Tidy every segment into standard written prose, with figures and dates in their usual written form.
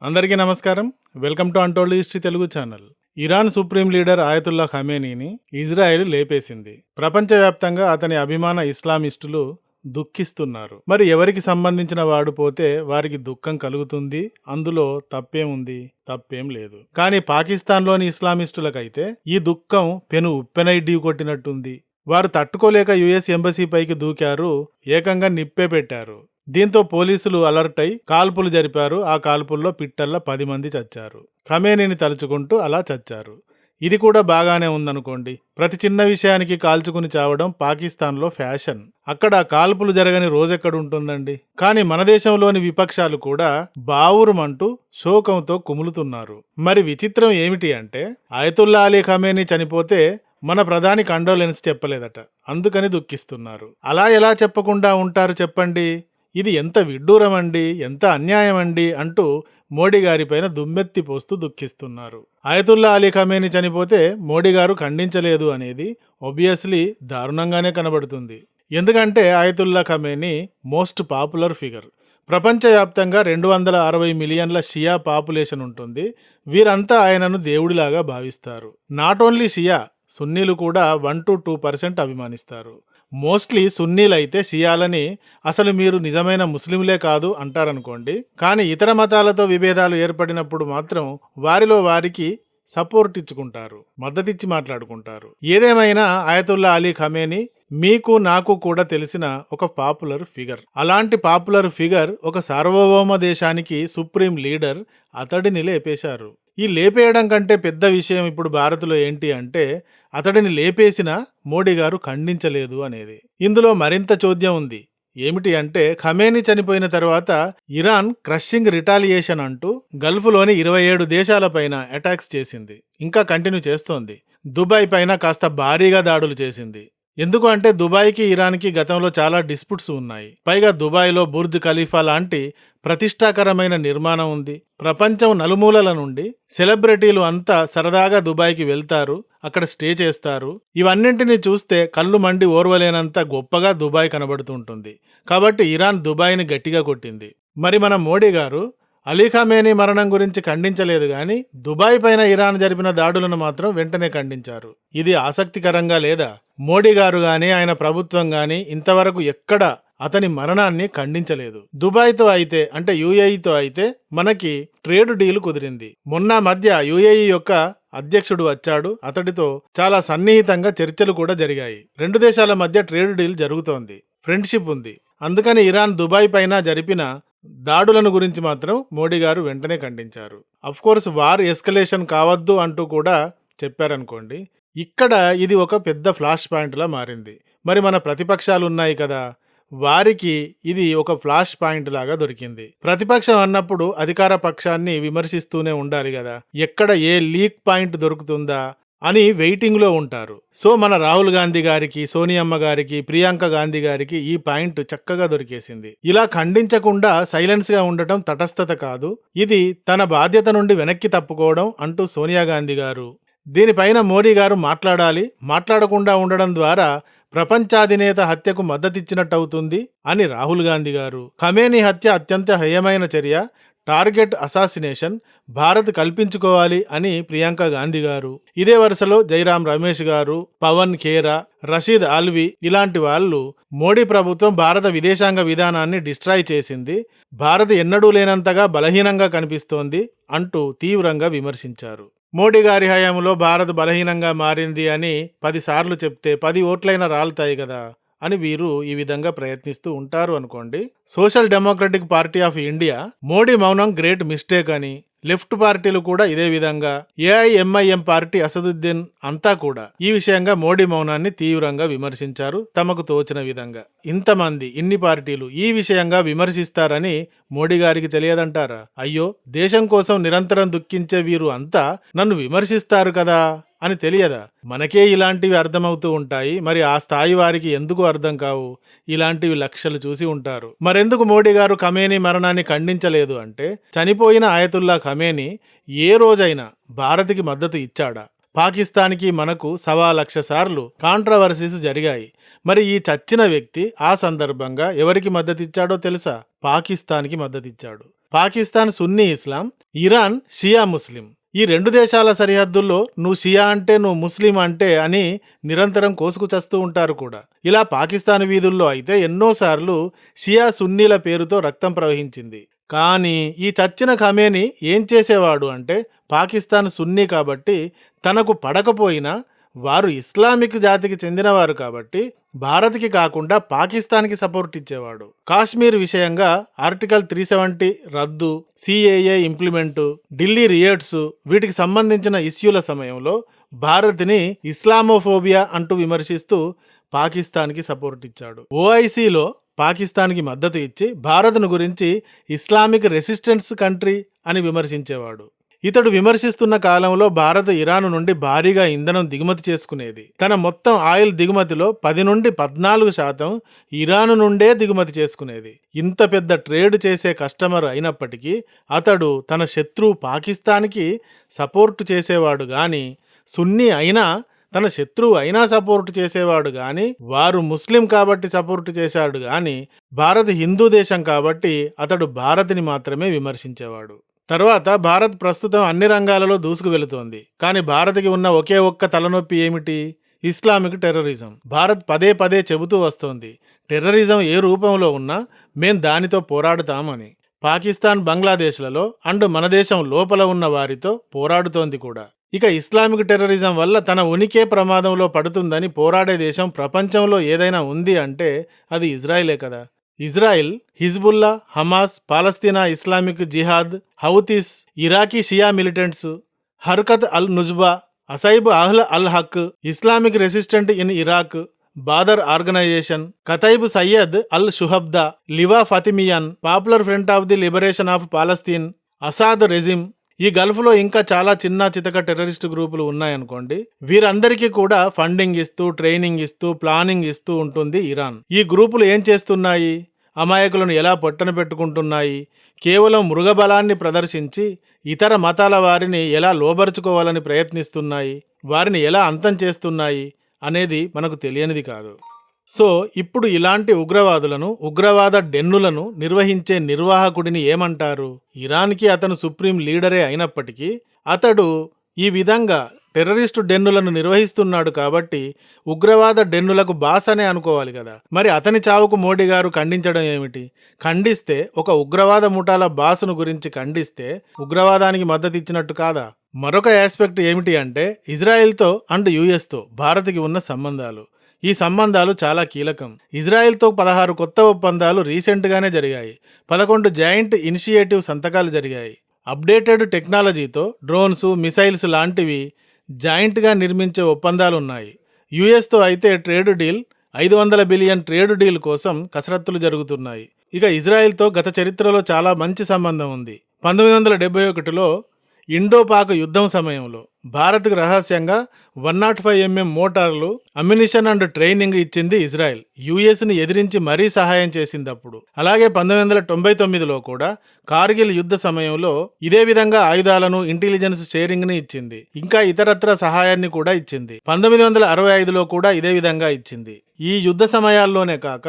అందరికీ నమస్కారం. Welcome to untold history Telugu channel. Iran supreme leader Ayatollah ఖమేనీని ఇజ్రాయెల్ లేపేసింది. ప్రపంచవ్యాప్తంగా అతని అభిమాన ఇస్లామిస్టులు దుఃఖిస్తున్నారు. మరి ఎవరికి సంబంధించిన వాడు పోతే వారికి దుఃఖం కలుగుతుంది. అందులో తప్పేముంది? తప్పేం లేదు. కానీ పాకిస్తాన్లోని ఇస్లామిస్టులకైతే ఈ దుఃఖం పెను ఉప్పెనై ఢీ కొట్టినట్టుంది. వారు తట్టుకోలేక యుఎస్ ఎంబసీ పైకి దూకారు. ఏకంగా నిప్పే పెట్టారు. దీంతో పోలీసులు అలర్ట్ అయి కాల్పులు జరిపారు. ఆ కాల్పుల్లో పిట్టల్లా 10 మంది చచ్చారు. ఖమేనీని తలుచుకుంటూ అలా చచ్చారు. ఇది కూడా బాగానే ఉందనుకోండి. ప్రతి చిన్న విషయానికి కాల్చుకుని చావడం పాకిస్తాన్లో ఫ్యాషన్. అక్కడ కాల్పులు జరగని రోజెక్కడుంటుందండి. కానీ మన దేశంలోని విపక్షాలు కూడా బావురుమంటూ శోకంతో కుములుతున్నారు. మరి విచిత్రం ఏమిటి అంటే ఆయతుల్లా అలీ ఖమేనీ చనిపోతే మన ప్రధాని కండోలెన్స్ చెప్పలేదట. అందుకని దుఃఖిస్తున్నారు. అలా ఎలా చెప్పకుండా ఉంటారు చెప్పండి? ఇది ఎంత విడ్డూరమండి, ఎంత అన్యాయమండి అంటూ మోడీ గారిపైన దుమ్మెత్తి పోస్తూ దుఃఖిస్తున్నారు. ఆయతుల్లా అలీ ఖమేనీ చనిపోతే మోడీ గారు ఖండించలేదు అనేది ఆబ్వియస్లీ దారుణంగానే కనబడుతుంది. ఎందుకంటే ఆయతుల్లా ఖమేనీ మోస్ట్ పాపులర్ ఫిగర్. ప్రపంచవ్యాప్తంగా 260 మిలియన్ల షియా పాపులేషన్ ఉంటుంది. వీరంతా ఆయనను దేవుడిలాగా భావిస్తారు. నాట్ ఓన్లీ షియా, సున్నీలు కూడా 1-2% అభిమానిస్తారు. మోస్ట్లీ సున్నీలైతే షియాలని అసలు మీరు నిజమైన ముస్లింలే కాదు అంటారనుకోండి. కానీ ఇతర మతాలతో విభేదాలు ఏర్పడినప్పుడు మాత్రం వారిలో వారికి సపోర్ట్ ఇచ్చుకుంటారు, మద్దతిచ్చి మాట్లాడుకుంటారు. ఏదేమైనా ఆయతుల్లా అలీ ఖమేనీ మీకు నాకు కూడా తెలిసిన ఒక పాపులర్ ఫిగర్. అలాంటి పాపులర్ ఫిగర్ ఒక సార్వభౌమ దేశానికి సుప్రీం లీడర్, అతడిని లేపేశారు. ఈ లేపేయడం కంటే పెద్ద విషయం ఇప్పుడు భారత్లో ఏంటి అంటే అతడిని లేపేసిన మోడీ గారు ఖండించలేదు అనేది. ఇందులో మరింత చోద్యం ఉంది. ఏమిటి అంటే ఖమేనీ చనిపోయిన తర్వాత ఇరాన్ క్రషింగ్ రిటాలియేషన్ అంటూ గల్ఫ్లోని 27 దేశాలపైన అటాక్స్ చేసింది. ఇంకా కంటిన్యూ చేస్తోంది. దుబాయ్ పైన కాస్త భారీగా దాడులు చేసింది. ఎందుకు అంటే దుబాయ్కి ఇరాన్కి గతంలో చాలా డిస్ప్యూట్స్ ఉన్నాయి. పైగా దుబాయ్లో బుర్జ్ ఖలీఫా లాంటి ప్రతిష్టాకరమైన నిర్మాణం ఉంది. ప్రపంచం నలుమూలల నుండి సెలబ్రిటీలు అంతా సరదాగా దుబాయ్కి వెళ్తారు, అక్కడ స్టే చేస్తారు. ఇవన్నింటినీ చూస్తే కళ్ళు మండి ఓర్వలేనంత గొప్పగా దుబాయ్ కనబడుతుంటుంది. కాబట్టి ఇరాన్ దుబాయ్ని గట్టిగా కొట్టింది. మరి మన మోడీ గారు అలీ ఖమేనీ మరణం గురించి ఖండించలేదు గాని దుబాయ్ పైన ఇరాన్ జరిపిన దాడులను మాత్రం వెంటనే ఖండించారు. ఇది ఆసక్తికరంగా లేదా? మోడీ గారు గాని ఆయన ప్రభుత్వం గాని ఇంతవరకు ఎక్కడ అతని మరణాన్ని ఖండించలేదు. దుబాయ్తో అయితే అంటే యుఏఈతో అయితే మనకి ట్రేడ్ డీల్ కుదిరింది. మొన్న మధ్య యుఏఈ యొక్క అధ్యక్షుడు వచ్చాడు. అతడితో చాలా సన్నిహితంగా చర్చలు కూడా జరిగాయి. 2 దేశాల మధ్య ట్రేడ్ డీల్ జరుగుతోంది, ఫ్రెండ్షిప్ ఉంది. అందుకని ఇరాన్ దుబాయ్ పైన జరిపిన దాడులను గురించి మాత్రం మోడీ గారు వెంటనే ఖండించారు. అఫ్కోర్స్ వార్ ఎస్కలేషన్ కావద్దు అంటూ కూడా చెప్పారనుకోండి. ఇక్కడ ఇది ఒక పెద్ద ఫ్లాష్ పాయింట్లా మారింది. మరి మన ప్రతిపక్షాలు ఉన్నాయి కదా, వారికి ఇది ఒక ఫ్లాష్ పాయింట్ లాగా దొరికింది. ప్రతిపక్షం అన్నప్పుడు అధికార పక్షాన్ని విమర్శిస్తూనే ఉండాలి కదా. ఎక్కడ ఏ లీక్ పాయింట్ దొరుకుతుందా అని వెయిటింగ్లో ఉంటారు. సో మన రాహుల్ గాంధీ గారికి, సోనియమ్మ గారికి, ప్రియాంక గాంధీ గారికి ఈ పాయింట్ చక్కగా దొరికేసింది. ఇలా ఖండించకుండా సైలెన్స్గా ఉండటం తటస్థత కాదు, ఇది తన బాధ్యత నుండి వెనక్కి తప్పుకోవడం అంటూ సోనియా గాంధీ గారు. దీనిపైన మోడీ గారు మాట్లాడాలి. మాట్లాడకుండా ఉండడం ద్వారా ప్రపంచాధినేత హత్యకు మద్దతిచ్చినట్టవుతుంది అని రాహుల్ గాంధీ గారు. ఖమేనీ హత్య అత్యంత హేయమైన చర్య, టార్గెట్ అసాసినేషన్, భారత్ కల్పించుకోవాలి అని ప్రియాంక గాంధీ గారు. ఇదే వరుసలో జైరాం రమేష్ గారు, పవన్ ఖేరా, రషీద్ ఆల్వి ఇలాంటి వాళ్ళు మోడీ ప్రభుత్వం భారత విదేశాంగ విధానాన్ని డిస్ట్రాయ్ చేసింది, భారత్ ఎన్నడూ లేనంతగా బలహీనంగా కనిపిస్తోంది అంటూ తీవ్రంగా విమర్శించారు. మోడీ గారి హయాంలో భారత్ బలహీనంగా మారింది అని 10 సార్లు చెప్తే 10 ఓట్లైనా రాలుతాయి కదా అని వీరు ఈ విధంగా ప్రయత్నిస్తూ ఉంటారు అనుకోండి. Social democratic party of India Modi మౌనం గ్రేట్ మిస్టేక్ అని, లెఫ్ట్ పార్టీలు కూడా ఇదే విధంగా, ఏఐఎంఐఎం పార్టీ అసదుద్దీన్ అంతా కూడా ఈ విషయంగా మోడీ మౌనాన్ని తీవ్రంగా విమర్శించారు తమకు తోచిన విధంగా. ఇంతమంది ఇన్ని పార్టీలు ఈ విషయంగా విమర్శిస్తారని మోడీ గారికి తెలియదంటారా? అయ్యో, దేశం కోసం నిరంతరం దుఃఖించే వీరు అంతా నన్ను విమర్శిస్తారు కదా అని తెలియదా? మనకే ఇలాంటివి అర్థమవుతూ ఉంటాయి, మరి ఆ స్థాయి వారికి ఎందుకు అర్థం కావు? ఇలాంటివి లక్షలు చూసి ఉంటారు. మరెందుకు మోడీ గారు ఖమేనీ మరణాన్ని ఖండించలేదు అంటే చనిపోయిన ఆయతుల్లా ఖమేనీ ఏ రోజైనా భారత్కి మద్దతు ఇచ్చాడా? పాకిస్తాన్కి మనకు 1,00,000 సార్లు కాంట్రవర్సీస్ జరిగాయి. మరి ఈ చచ్చిన వ్యక్తి ఆ సందర్భంగా ఎవరికి మద్దతిచ్చాడో తెలుసా? పాకిస్తాన్కి మద్దతిచ్చాడు. పాకిస్తాన్ సున్నీ ఇస్లాం, ఇరాన్ షియా ముస్లిం. ఈ రెండు దేశాల సరిహద్దుల్లో నువ్వు షియా అంటే నువ్వు ముస్లిం అంటే అని నిరంతరం కోసుకు చస్తూ ఉంటారు కూడా. ఇలా పాకిస్తాన్ వీధుల్లో అయితే ఎన్నోసార్లు షియా సున్నీల పేరుతో రక్తం ప్రవహించింది. కానీ ఈ చచ్చిన ఖమేనీ ఏం చేసేవాడు అంటే, పాకిస్తాన్ సున్నీ కాబట్టి తనకు పడకపోయినా వారు ఇస్లామిక్ జాతికి చెందినవారు కాబట్టి భారత్కి కాకుండా పాకిస్తాన్కి సపోర్ట్ ఇచ్చేవాడు. కాశ్మీర్ విషయంగా ఆర్టికల్ 370 రద్దు, సిఏఏ ఇంప్లిమెంటు, ఢిల్లీ రియోట్స్ వీటికి సంబంధించిన ఇష్యూల సమయంలో భారత్ని ఇస్లామోఫోబియా అంటూ విమర్శిస్తూ పాకిస్తాన్కి సపోర్ట్ ఇచ్చాడు. ఓఐసీలో పాకిస్తాన్కి మద్దతు ఇచ్చి భారత్ను గురించి ఇస్లామిక్ రెసిస్టెన్స్ కంట్రీ అని విమర్శించేవాడు. ఇతడు విమర్శిస్తున్న కాలంలో భారత్ ఇరాన్ నుండి భారీగా ఇంధనం దిగుమతి చేసుకునేది. తన మొత్తం ఆయిల్ దిగుమతిలో 10 నుండి 14% ఇరాన్ నుండే దిగుమతి చేసుకునేది. ఇంత పెద్ద ట్రేడ్ చేసే కస్టమర్ అయినప్పటికీ అతడు తన శత్రువు పాకిస్తాన్కి సపోర్టు చేసేవాడు గాని, సున్నీ అయినా తన శత్రువు అయినా సపోర్టు చేసేవాడు గాని, వారు ముస్లిం కాబట్టి సపోర్టు చేశాడు గాని, భారత్ హిందూ దేశం కాబట్టి అతడు భారత్ని మాత్రమే విమర్శించేవాడు. తర్వాత భారత్ ప్రస్తుతం అన్ని రంగాలలో దూసుకు వెళుతోంది. కానీ భారత్కి ఉన్న ఒకే ఒక్క తలనొప్పి ఏమిటి? Islamic terrorism. భారత్ పదే పదే చెబుతూ వస్తోంది, టెర్రరిజం ఏ రూపంలో ఉన్నా మేం దానితో పోరాడుతామని. పాకిస్తాన్, బంగ్లాదేశ్లలో అండ్ మన దేశం లోపల ఉన్న వారితో పోరాడుతోంది కూడా. ఇక ఇస్లామిక్ టెర్రరిజం వల్ల తన ఉనికే ప్రమాదంలో పడుతుందని పోరాడే దేశం ప్రపంచంలో ఏదైనా ఉంది అంటే అది ఇజ్రాయిలే కదా. Israel, Hezbollah, Hamas, Palestine Islamic Jihad, Houthis, Iraqi Shia militants, Harakat al Nujaba, Asaib Ahl al Haq, Islamic resistant in Iraq, Badr organisation, Kataib Sayyid al Shuhada, Liwa Fatemiyoun, popular front of the liberation of Palestine, Assad regime. ఈ గల్ఫ్లో ఇంకా చాలా చిన్న చితక terrorist గ్రూపులు ఉన్నాయనుకోండి. వీరందరికీ కూడా ఫండింగ్ ఇస్తూ, ట్రైనింగ్ ఇస్తూ, ప్లానింగ్ ఇస్తూ ఉంటుంది ఇరాన్. ఈ గ్రూపులు ఏం చేస్తున్నాయి? అమాయకులను ఎలా పొట్టన పెట్టుకుంటున్నాయి? కేవలం మృగబలాన్ని ప్రదర్శించి ఇతర మతాల వారిని ఎలా లోబరుచుకోవాలని ప్రయత్నిస్తున్నాయి, వారిని ఎలా అంతం చేస్తున్నాయి అనేది మనకు తెలియనిది కాదు. సో ఇప్పుడు ఇలాంటి ఉగ్రవాదులను, ఉగ్రవాద డెన్నులను నిర్వహించే నిర్వాహకుడిని ఏమంటారు? ఇరాన్కి అతను సుప్రీం లీడరే అయినప్పటికీ అతడు ఈ విధంగా టెర్రరిస్టు డెన్నులను నిర్వహిస్తున్నాడు కాబట్టి ఉగ్రవాద డెన్నులకు బాస్ అనే అనుకోవాలి కదా. మరి అతని చావుకు మోడీ గారు ఖండించడం ఏమిటి? ఖండిస్తే ఒక ఉగ్రవాద ముఠాల బాసును గురించి ఖండిస్తే ఉగ్రవాదానికి మద్దతు ఇచ్చినట్టు కాదా? మరొక ఆస్పెక్ట్ ఏమిటి అంటే, ఇజ్రాయెల్తో అండ్ యుఎస్తో భారత్కి ఉన్న సంబంధాలు. ఈ సంబంధాలు చాలా కీలకం. ఇజ్రాయెల్తో 16 కొత్త ఒప్పందాలు రీసెంట్గానే జరిగాయి. 11 జాయింట్ ఇనిషియేటివ్ సంతకాలు జరిగాయి. అప్డేటెడ్ టెక్నాలజీతో డ్రోన్స్, మిసైల్స్ లాంటివి జాయింట్గా నిర్మించే ఒప్పందాలున్నాయి. యుఎస్తో అయితే trade deal, 500 billion trade deal కోసం కసరత్తులు జరుగుతున్నాయి. ఇక ఇజ్రాయెల్తో గత చరిత్రలో చాలా మంచి సంబంధం ఉంది. 1971లో ఇండో-పాక్ యుద్ధం సమయంలో భారత్కు రహస్యంగా 105mm మోటార్లు, అమ్యునిషన్ అండ్ ట్రైనింగ్ ఇచ్చింది ఇజ్రాయెల్. యుఎస్ని ఎదిరించి మరీ సహాయం చేసింది అప్పుడు. అలాగే 1999లో కూడా కార్గిల్ యుద్ధ సమయంలో ఇదే విధంగా ఆయుధాలను, ఇంటెలిజెన్స్ షేరింగ్ని ఇచ్చింది. ఇంకా ఇతరత్ర సహాయాన్ని కూడా ఇచ్చింది. 1965లో కూడా ఇదే విధంగా ఇచ్చింది. ఈ యుద్ధ సమయాల్లోనే కాక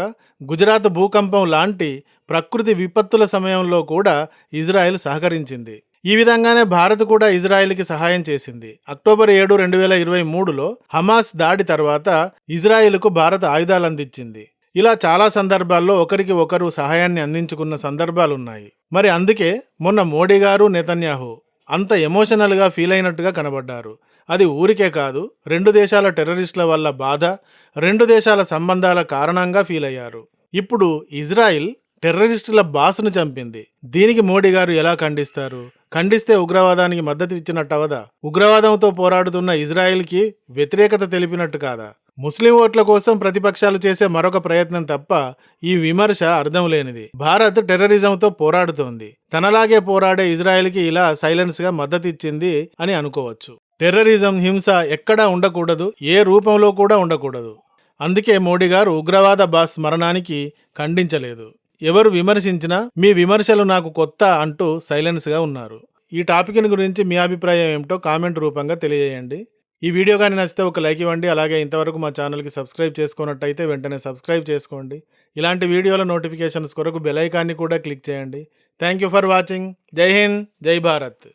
గుజరాత్ భూకంపం లాంటి ప్రకృతి విపత్తుల సమయంలో కూడా ఇజ్రాయెల్ సహకరించింది. ఈ విధంగానే భారత్ కూడా ఇజ్రాయెల్కి సహాయం చేసింది. అక్టోబర్ 7, 2023లో హమాస్ దాడి తర్వాత ఇజ్రాయెల్కు భారత్ ఆయుధాలు అందించింది. ఇలా చాలా సందర్భాల్లో ఒకరికి ఒకరు సహాయాన్ని అందించుకున్న సందర్భాలున్నాయి. మరి అందుకే మొన్న మోడీ గారు, నెతన్యాహు అంత ఎమోషనల్గా ఫీల్ అయినట్టుగా కనబడ్డారు. అది ఊరికే కాదు, 2 దేశాల టెర్రరిస్టుల వల్ల బాధ, 2 దేశాల సంబంధాల కారణంగా ఫీల్ అయ్యారు. ఇప్పుడు ఇజ్రాయిల్ టెర్రరిస్టుల బాస్ను చంపింది. దీనికి మోడీ గారు ఎలా ఖండిస్తారు? ఖండిస్తే ఉగ్రవాదానికి మద్దతు ఇచ్చినట్టు అవదా? ఉగ్రవాదంతో పోరాడుతున్న ఇజ్రాయెల్కి వ్యతిరేకత తెలిపినట్టు కాదా? ముస్లిం ఓట్ల కోసం ప్రతిపక్షాలు చేసే మరొక ప్రయత్నం తప్ప ఈ విమర్శ అర్థం లేనిది. భారత్ టెర్రరిజంతో పోరాడుతోంది. తనలాగే పోరాడే ఇజ్రాయెల్కి ఇలా సైలెన్స్గా మద్దతు ఇచ్చింది అని అనుకోవచ్చు. టెర్రరిజం, హింస ఎక్కడా ఉండకూడదు, ఏ రూపంలో కూడా ఉండకూడదు. అందుకే మోడీ గారు ఉగ్రవాద బాస్ మరణానికి ఖండించలేదు. ఎవరు విమర్శించినా మీ విమర్శలు నాకు కొత్త అంటూ సైలెన్స్గా ఉన్నారు. ఈ టాపిక్ని గురించి మీ అభిప్రాయం ఏమిటో కామెంట్ రూపంగా తెలియజేయండి. ఈ వీడియో కానీ నచ్చితే ఒక లైక్ ఇవ్వండి. అలాగే ఇంతవరకు మా ఛానల్కి సబ్స్క్రైబ్ చేసుకున్నట్టయితే వెంటనే సబ్స్క్రైబ్ చేసుకోండి. ఇలాంటి వీడియోల నోటిఫికేషన్స్ కొరకు బెల్ ఐకాన్ని కూడా క్లిక్ చేయండి. Thank you for watching. జై హింద్, జై భారత్.